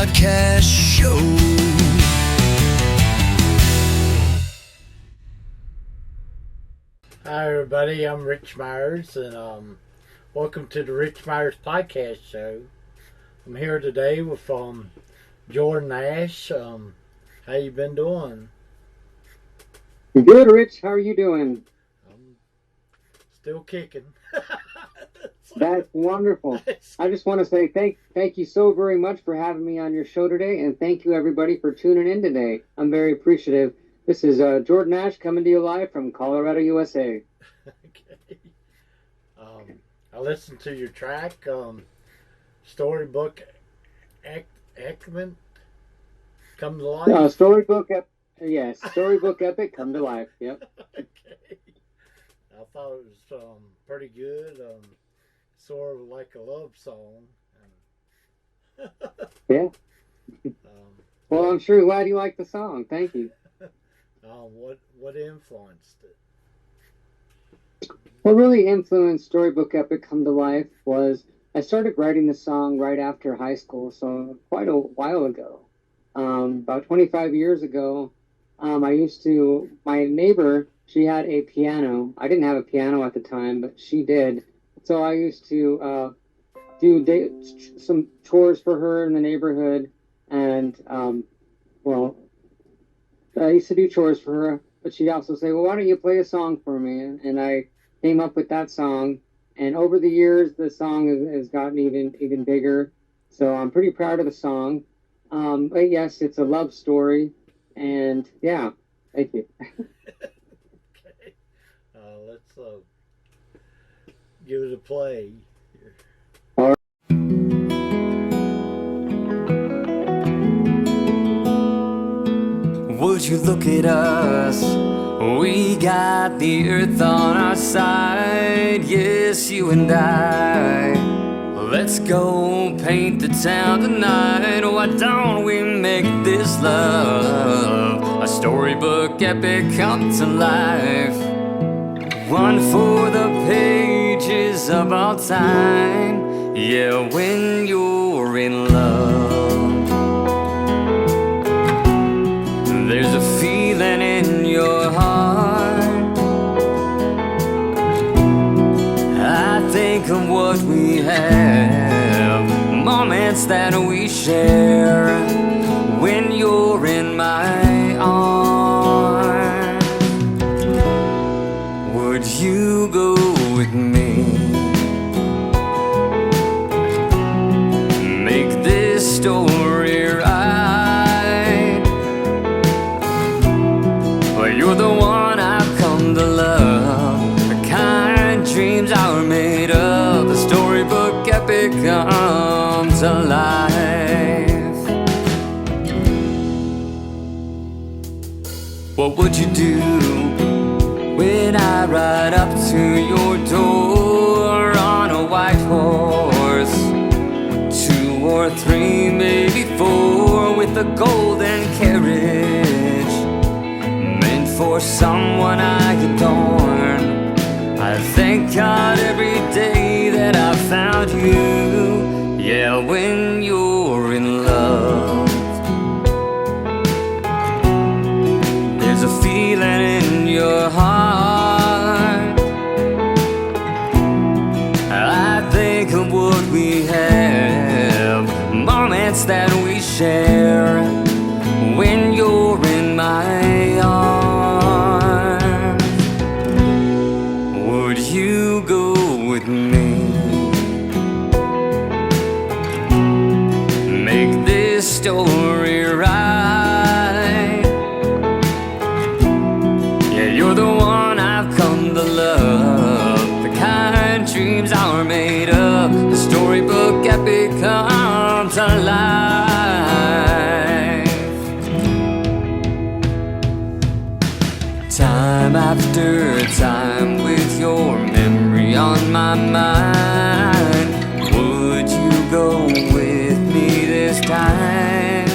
Podcast Show. Hi everybody, I'm Rich Myers, and welcome to the Rich Myers Podcast Show. I'm here today with Jordan Ash. How you been doing? Good, Rich. How are you doing? I'm still kicking. That's wonderful. I just want to say thank you so very much for having me on your show today, and thank you everybody for tuning in today. I'm very appreciative. This is Jordan Ash coming to you live from Colorado, USA. Okay. I listened to your track, Storybook Equipment Come to Life. Storybook Epic Come to Life. Yep. Okay. I thought it was pretty good. Sort of like a love song. Yeah. Well, I'm sure glad you like the song. Thank you. What influenced it? What really influenced Storybook Epic Come to Life was I started writing the song right after high school, so quite a while ago. About 25 years ago, my neighbor, she had a piano. I didn't have a piano at the time, but she did. So I used to do some chores for her in the neighborhood, and I used to do chores for her, but she'd also say, well, why don't you play a song for me? And I came up with that song, and over the years, the song has gotten even bigger, so I'm pretty proud of the song. But yes, it's a love story, and yeah, thank you. Okay. Let's give it a play. Would you look at us? We got the earth on our side. Yes, you and I. Let's go paint the town tonight. Why don't we make this love a storybook epic come to life? One for the pages of our time. Yeah, when you're in love, there's a feeling in your heart. I think of what we have, moments that we share when you're in my arms. Would you go with me? Make this story right. Well, you're the one I've come to love. The kind dreams are made of. The storybook epic come to life. What would you do when I ride up to your door on a white horse? 2 or 3, maybe 4, with a golden carriage meant for someone I adorn. I thank God every day that I found you. Yeah, when you're in love, there's a feeling in your heart. I think of what we have, moments that we share when you're in my arms. Would you go with me? Make this story right. Yeah, you're the one I've come to love. The kind dreams are made of. The storybook epic come to life. Time after time with your memory on my mind. Would you go with me this time?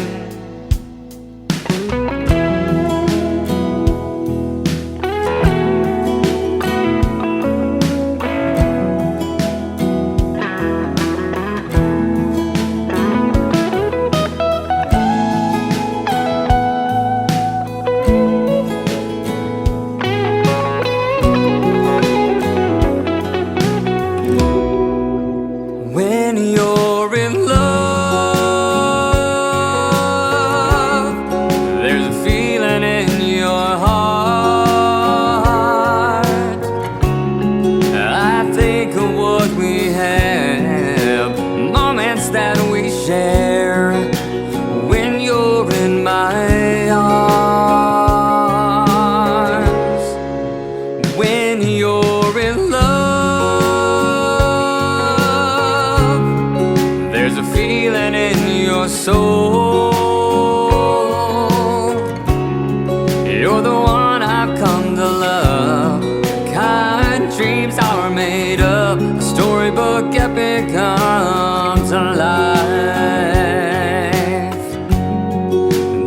your soul. You're the one I've come to love. Kind dreams are made up. A storybook epic comes alive.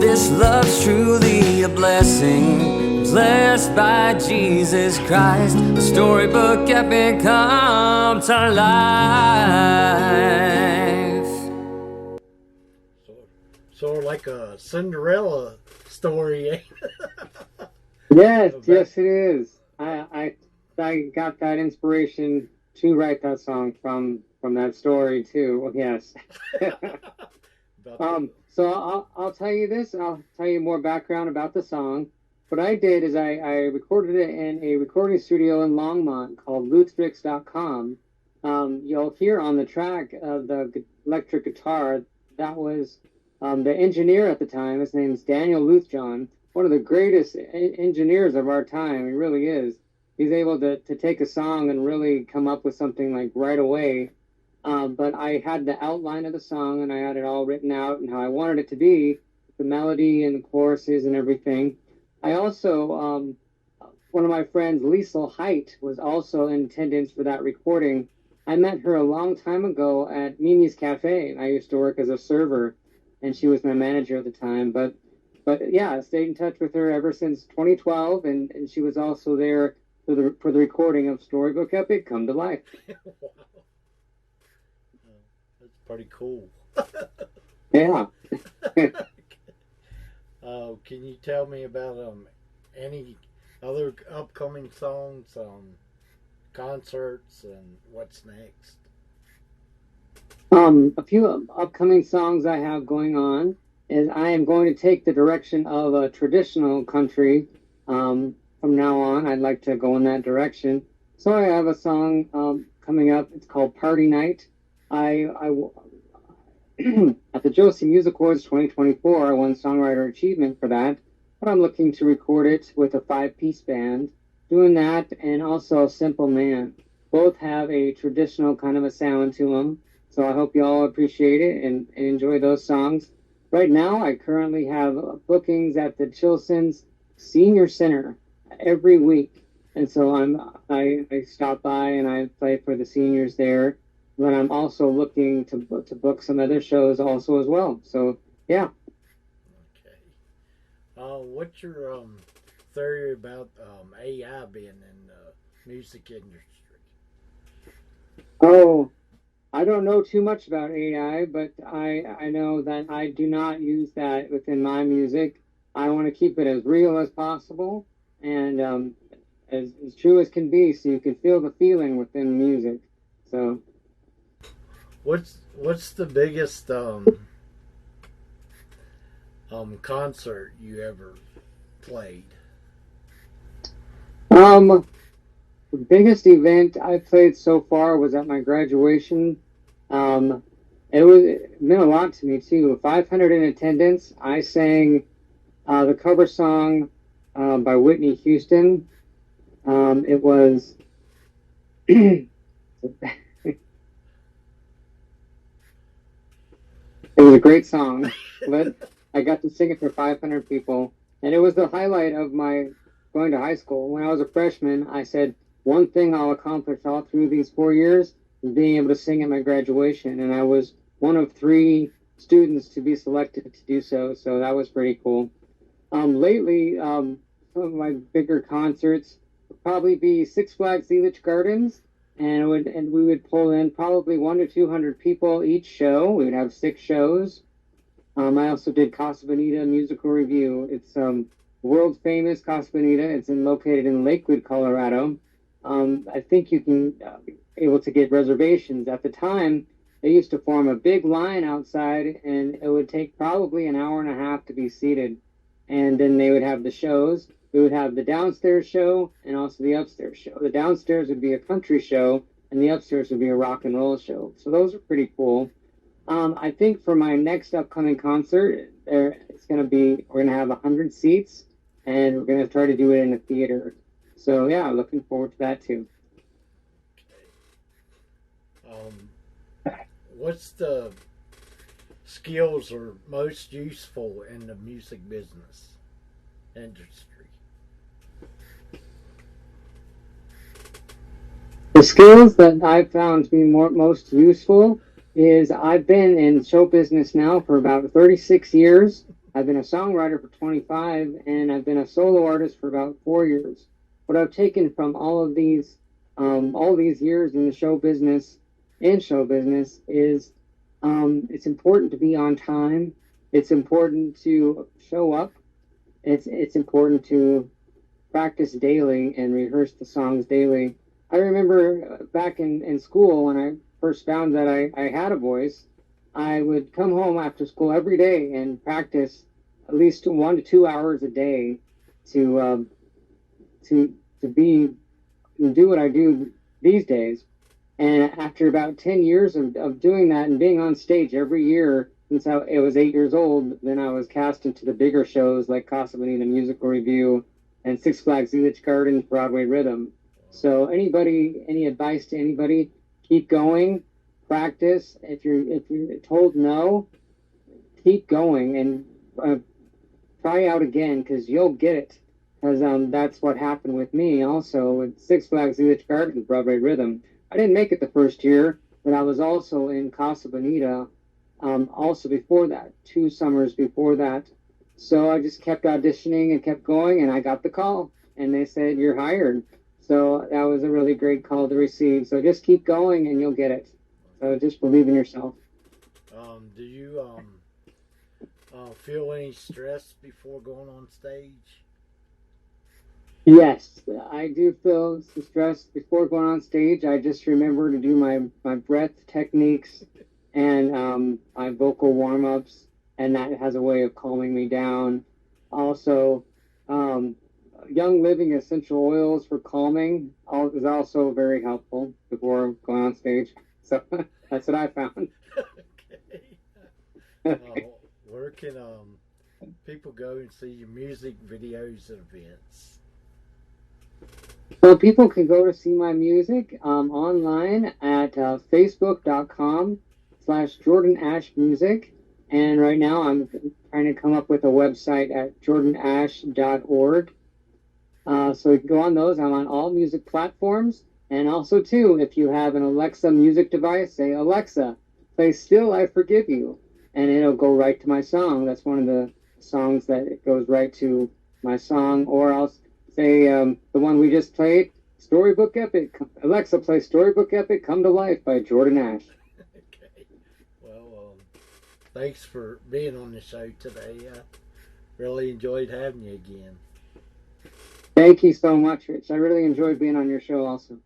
This love's truly a blessing, blessed by Jesus Christ. A storybook epic comes alive. Sort of like a Cinderella story, eh? Yes, yes, it is. I got that inspiration to write that song from that story too. Yes. So I'll tell you this. I'll tell you more background about the song. What I did is I recorded it in a recording studio in Longmont called Lutrix.com. You'll hear on the track the electric guitar. That was the engineer at the time. His name's Daniel Luthjohn, one of the greatest engineers of our time. He really is. He's able to take a song and really come up with something like right away. But I had the outline of the song and I had it all written out and how I wanted it to be, the melody and the choruses and everything. I also, one of my friends, Liesl Height, was also in attendance for that recording. I met her a long time ago at Mimi's Cafe. I used to work as a server, and she was my manager at the time. But yeah, I stayed in touch with her ever since 2012, and she was also there for the recording of Storybook Epic Come to Life. Wow. That's pretty cool. Yeah. Can you tell me about any other upcoming songs, concerts, and what's next? A few upcoming songs I have going on is I am going to take the direction of a traditional country. From now on, I'd like to go in that direction. So I have a song coming up. It's called Party Night. At the Josie Music Awards 2024, I won Songwriter Achievement for that, but I'm looking to record it with a 5-piece band. Doing that and also Simple Man. Both have a traditional kind of a sound to them, so I hope you all appreciate it and enjoy those songs. Right now, I currently have bookings at the Chilsons Senior Center every week, and so I stop by and I play for the seniors there. But I'm also looking to book some other shows also as well. So yeah. Okay. What's your theory about AI being in the music industry? Oh, I don't know too much about AI, but I know that I do not use that within my music. I want to keep it as real as possible and as true as can be, so you can feel the feeling within music. So. What's the biggest concert you ever played? The biggest event I played so far was at my graduation. It meant a lot to me too. 500 in attendance. I sang the cover song by Whitney Houston. It was it was a great song, but I got to sing it for 500 people, and it was the highlight of my going to high school. When I was a freshman, I said, one thing I'll accomplish all through these 4 years is being able to sing at my graduation, and I was one of 3 students to be selected to do so, so that was pretty cool. Lately, some of my bigger concerts would probably be Six Flags Elitch Gardens, and we would pull in probably 100 to 200 people each show. We would have 6 shows. I also did Casa Bonita Musical Review. It's world famous Casa Bonita. It's located in Lakewood, Colorado. I think you can be able to get reservations. At the time, they used to form a big line outside, and it would take probably an hour and a half to be seated. And then they would have the shows. We would have the downstairs show and also the upstairs show. The downstairs would be a country show, and the upstairs would be a rock and roll show. So those are pretty cool. I think for my next upcoming concert, we're going to have 100 seats, and we're going to try to do it in a theater. So yeah, looking forward to that too. What's the skills are most useful in the music business industry? The skills that I've found to be most useful is I've been in show business now for about 36 years. I've been a songwriter for 25, and I've been a solo artist for about 4 years. What I've taken from all these years in the show business is it's important to be on time. It's important to show up. It's important to practice daily and rehearse the songs daily. I remember back in school when I first found that I had a voice, I would come home after school every day and practice at least 1 to 2 hours a day to do what I do these days. And after about 10 years of doing that and being on stage every year since I was 8 years old, then I was cast into the bigger shows like Casa Bonita Musical Review and Six Flags Village Gardens Broadway Rhythm. So any advice to anybody, keep going, practice. If you're told no, keep going and try out again, because you'll get it. Because that's what happened with me also with Six Flags Village Gardens Broadway Rhythm. I didn't make it the first year, but I was also in Casa Bonita also before that, 2 summers before that. So I just kept auditioning and kept going, and I got the call, and they said, "You're hired." So that was a really great call to receive. So just keep going and you'll get it. So just believe in yourself. Do you feel any stress before going on stage? Yes, I do feel some stress before going on stage. I just remember to do my breath techniques and my vocal warm-ups, and that has a way of calming me down. Also, Young Living essential oils for calming is also very helpful before going on stage. So that's what I found. Okay. Where can people go and see your music videos and events? Well, people can go to see my music online at facebook.com/Jordan Ash Music. And right now I'm trying to come up with a website at jordanash.org. So you can go on those. I'm on all music platforms. And also, too, if you have an Alexa music device, say, "Alexa, play Still I Forgive You." And it'll go right to my song. That's one of the songs that it goes right to my song. Or I'll say the one we just played, Storybook Epic. Alexa, play Storybook Epic Come to Life by Jordan Ash. Okay. Well, thanks for being on the show today. I really enjoyed having you again. Thank you so much, Rich. I really enjoyed being on your show also.